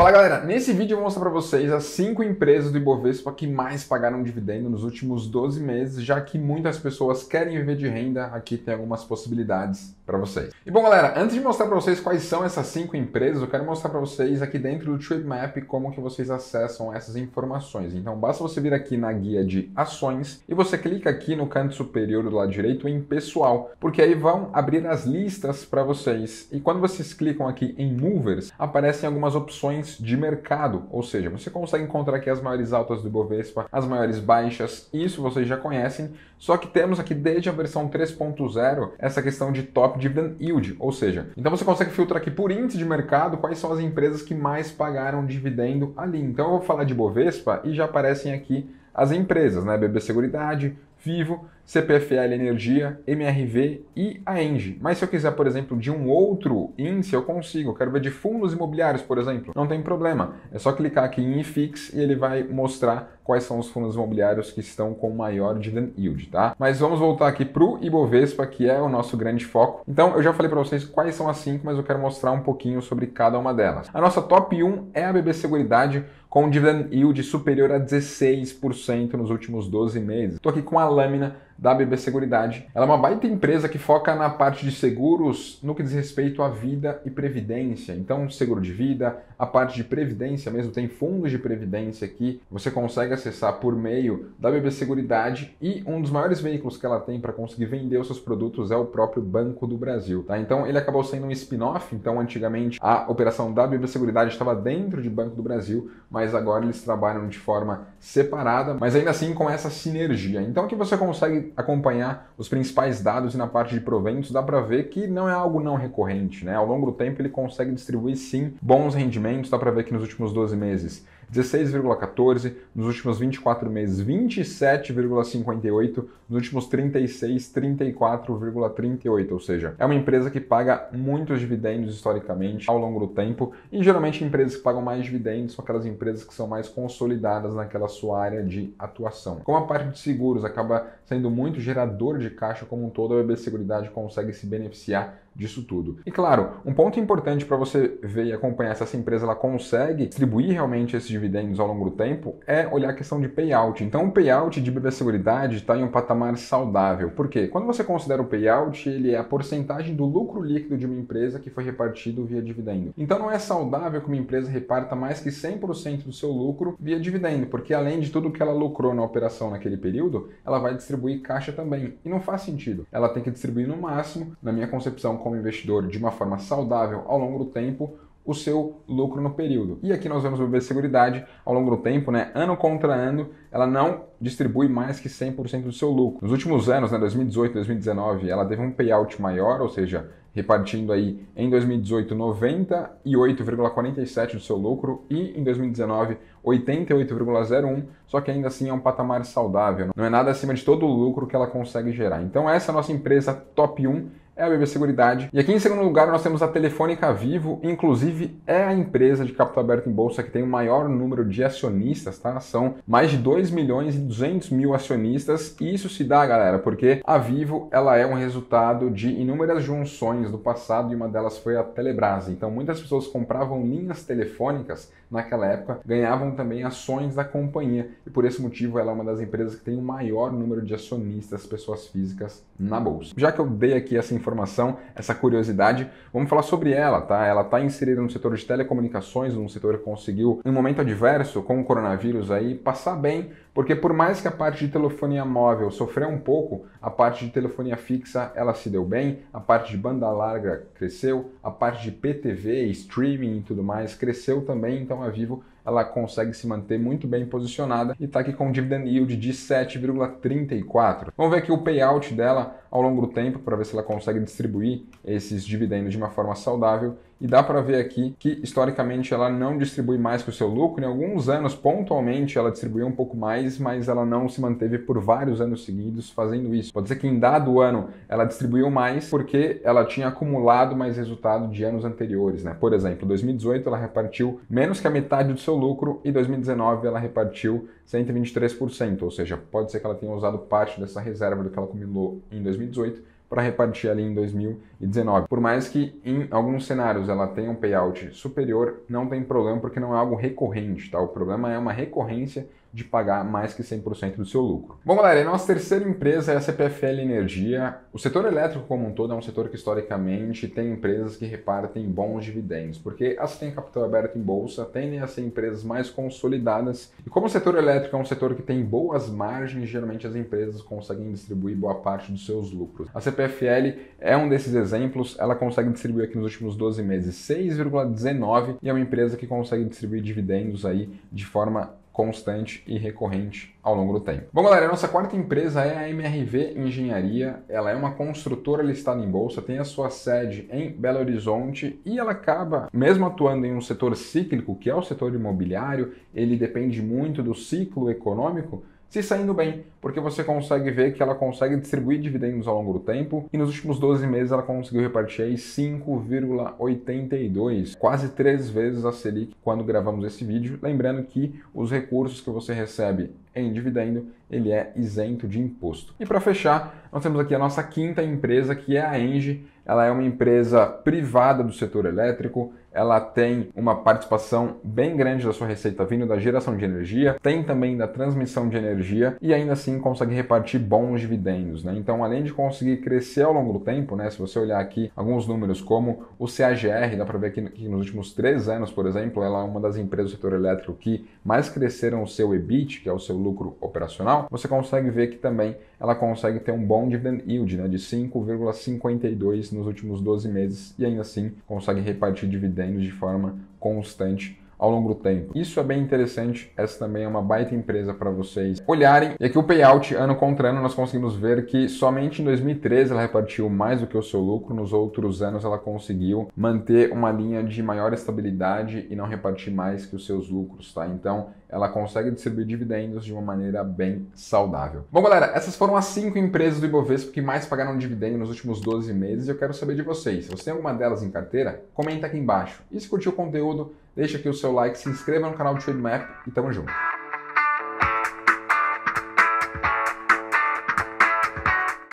Fala galera, nesse vídeo eu vou mostrar para vocês as 5 empresas do Ibovespa que mais pagaram dividendo nos últimos 12 meses, já que muitas pessoas querem viver de renda, aqui tem algumas possibilidades para vocês. E bom galera, antes de mostrar para vocês quais são essas 5 empresas, eu quero mostrar para vocês aqui dentro do Trademap como que vocês acessam essas informações. Então basta você vir aqui na guia de ações e você clica aqui no canto superior do lado direito em pessoal, porque aí vão abrir as listas para vocês. E quando vocês clicam aqui em Movers, aparecem algumas opções de mercado, ou seja, você consegue encontrar aqui as maiores altas do Ibovespa, as maiores baixas, isso vocês já conhecem, só que temos aqui desde a versão 3.0 essa questão de Top Dividend Yield, ou seja, então você consegue filtrar aqui por índice de mercado quais são as empresas que mais pagaram dividendo ali. Então eu vou falar de Ibovespa e já aparecem aqui as empresas, né? BB Seguridade, Vivo, CPFL Energia, MRV e a Engie. Mas se eu quiser, por exemplo, de um outro índice, eu consigo. Eu quero ver de fundos imobiliários, por exemplo. Não tem problema. É só clicar aqui em IFIX e ele vai mostrar quais são os fundos imobiliários que estão com maior dividend yield, tá? Mas vamos voltar aqui para o Ibovespa, que é o nosso grande foco. Então, eu já falei para vocês quais são as 5, mas eu quero mostrar um pouquinho sobre cada uma delas. A nossa top 1 é a BB Seguridade, com um dividend yield superior a 16% nos últimos 12 meses. Estou aqui com a lâmina da BB Seguridade. Ela é uma baita empresa que foca na parte de seguros no que diz respeito à vida e previdência. Então, seguro de vida, a parte de previdência mesmo, tem fundos de previdência aqui, você consegue acessar por meio da BB Seguridade e um dos maiores veículos que ela tem para conseguir vender os seus produtos é o próprio Banco do Brasil, tá? Então, ele acabou sendo um spin-off, então antigamente a operação da BB Seguridade estava dentro de Banco do Brasil, mas agora eles trabalham de forma separada, mas ainda assim com essa sinergia. Então, aqui você consegue acompanhar os principais dados e na parte de proventos dá para ver que não é algo não recorrente, né? Ao longo do tempo ele consegue distribuir sim bons rendimentos, dá para ver que nos últimos 12 meses 16,14, nos últimos 24 meses 27,58, nos últimos 36, 34,38, ou seja, é uma empresa que paga muitos dividendos historicamente ao longo do tempo e geralmente empresas que pagam mais dividendos são aquelas empresas que são mais consolidadas naquela sua área de atuação. Como a parte de seguros acaba sendo muito gerador de caixa como um todo, a BB Seguridade consegue se beneficiar disso tudo. E claro, um ponto importante para você ver e acompanhar se essa empresa ela consegue distribuir realmente esses dividendos ao longo do tempo é olhar a questão de payout. Então o payout de BB Seguridade está em um patamar saudável. Por quê? Quando você considera o payout, ele é a porcentagem do lucro líquido de uma empresa que foi repartido via dividendo. Então não é saudável que uma empresa reparta mais que 100% do seu lucro via dividendo, porque além de tudo que ela lucrou na operação naquele período, ela vai distribuir caixa também. E não faz sentido. Ela tem que distribuir no máximo, na minha concepção como investidor, de uma forma saudável ao longo do tempo, o seu lucro no período. E aqui nós vemos a BB Seguridade ao longo do tempo, né, ano contra ano, ela não distribui mais que 100% do seu lucro. Nos últimos anos, né, 2018, 2019, ela teve um payout maior, ou seja, repartindo aí em 2018 98,47% do seu lucro e em 2019 88,01%, só que ainda assim é um patamar saudável, não é nada acima de todo o lucro que ela consegue gerar. Então essa é a nossa empresa top 1, é a BB Seguridade. E aqui em segundo lugar nós temos a Telefônica Vivo, inclusive é a empresa de capital aberto em bolsa que tem o maior número de acionistas, tá? São mais de 2.200.000 acionistas e isso se dá, galera, porque a Vivo ela é um resultado de inúmeras junções do passado e uma delas foi a Telebrás. Então muitas pessoas compravam linhas telefônicas naquela época, ganhavam também ações da companhia e por esse motivo ela é uma das empresas que tem o maior número de acionistas, pessoas físicas na bolsa. Já que eu dei aqui essa informação, essa curiosidade, vamos falar sobre ela, tá? Ela está inserida no setor de telecomunicações, um setor que conseguiu, em um momento adverso, com o coronavírus aí, passar bem, porque por mais que a parte de telefonia móvel sofreu um pouco, a parte de telefonia fixa ela se deu bem, a parte de banda larga cresceu, a parte de PTV, streaming e tudo mais cresceu também, então a Vivo ela consegue se manter muito bem posicionada e está aqui com um dividend yield de 7,34. Vamos ver aqui o payout dela ao longo do tempo para ver se ela consegue distribuir esses dividendos de uma forma saudável. E dá para ver aqui que, historicamente, ela não distribui mais que o seu lucro. Em alguns anos, pontualmente, ela distribuiu um pouco mais, mas ela não se manteve por vários anos seguidos fazendo isso. Pode ser que em dado ano ela distribuiu mais porque ela tinha acumulado mais resultado de anos anteriores, né? Por exemplo, em 2018 ela repartiu menos que a metade do seu lucro e em 2019 ela repartiu 123%. Ou seja, pode ser que ela tenha usado parte dessa reserva do que ela acumulou em 2018 para repartir ali em 2019. Por mais que em alguns cenários ela tenha um payout superior, não tem problema porque não é algo recorrente, tá? O problema é uma recorrência de pagar mais que 100% do seu lucro. Bom, galera, a nossa terceira empresa é a CPFL Energia. O setor elétrico como um todo é um setor que historicamente tem empresas que repartem bons dividendos, porque as que têm capital aberto em bolsa tendem a ser empresas mais consolidadas. E como o setor elétrico é um setor que tem boas margens, geralmente as empresas conseguem distribuir boa parte dos seus lucros. A CPFL é um desses exemplos, ela consegue distribuir aqui nos últimos 12 meses 6,19 e é uma empresa que consegue distribuir dividendos aí de forma constante e recorrente ao longo do tempo. Bom, galera, a nossa quarta empresa é a MRV Engenharia. Ela é uma construtora listada em bolsa, tem a sua sede em Belo Horizonte e ela acaba, mesmo atuando em um setor cíclico, que é o setor imobiliário, ele depende muito do ciclo econômico, se saindo bem, porque você consegue ver que ela consegue distribuir dividendos ao longo do tempo e nos últimos 12 meses ela conseguiu repartir aí 5,82, quase 3 vezes a Selic quando gravamos esse vídeo. Lembrando que os recursos que você recebe em dividendo, ele é isento de imposto. E para fechar, nós temos aqui a nossa quinta empresa, que é a Engie. Ela é uma empresa privada do setor elétrico, ela tem uma participação bem grande da sua receita vindo da geração de energia, tem também da transmissão de energia e ainda assim consegue repartir bons dividendos, né? Então, além de conseguir crescer ao longo do tempo, né? Se você olhar aqui alguns números como o CAGR, dá para ver que nos últimos 3 anos, por exemplo, ela é uma das empresas do setor elétrico que mais cresceram o seu EBIT, que é o seu lucro operacional. Você consegue ver que também ela consegue ter um bom dividend yield, né? De 5,52 nos últimos 12 meses e ainda assim consegue repartir dividendos de forma constante ao longo do tempo. Isso é bem interessante, essa também é uma baita empresa para vocês olharem. E aqui o payout ano contra ano nós conseguimos ver que somente em 2013 ela repartiu mais do que o seu lucro, nos outros anos ela conseguiu manter uma linha de maior estabilidade e não repartir mais que os seus lucros, tá? Então ela consegue distribuir dividendos de uma maneira bem saudável. Bom, galera, essas foram as 5 empresas do Ibovespa que mais pagaram dividendo nos últimos 12 meses e eu quero saber de vocês. Se você tem alguma delas em carteira, comenta aqui embaixo. E se curtiu o conteúdo, deixa aqui o seu like, se inscreva no canal do Trademap e tamo junto.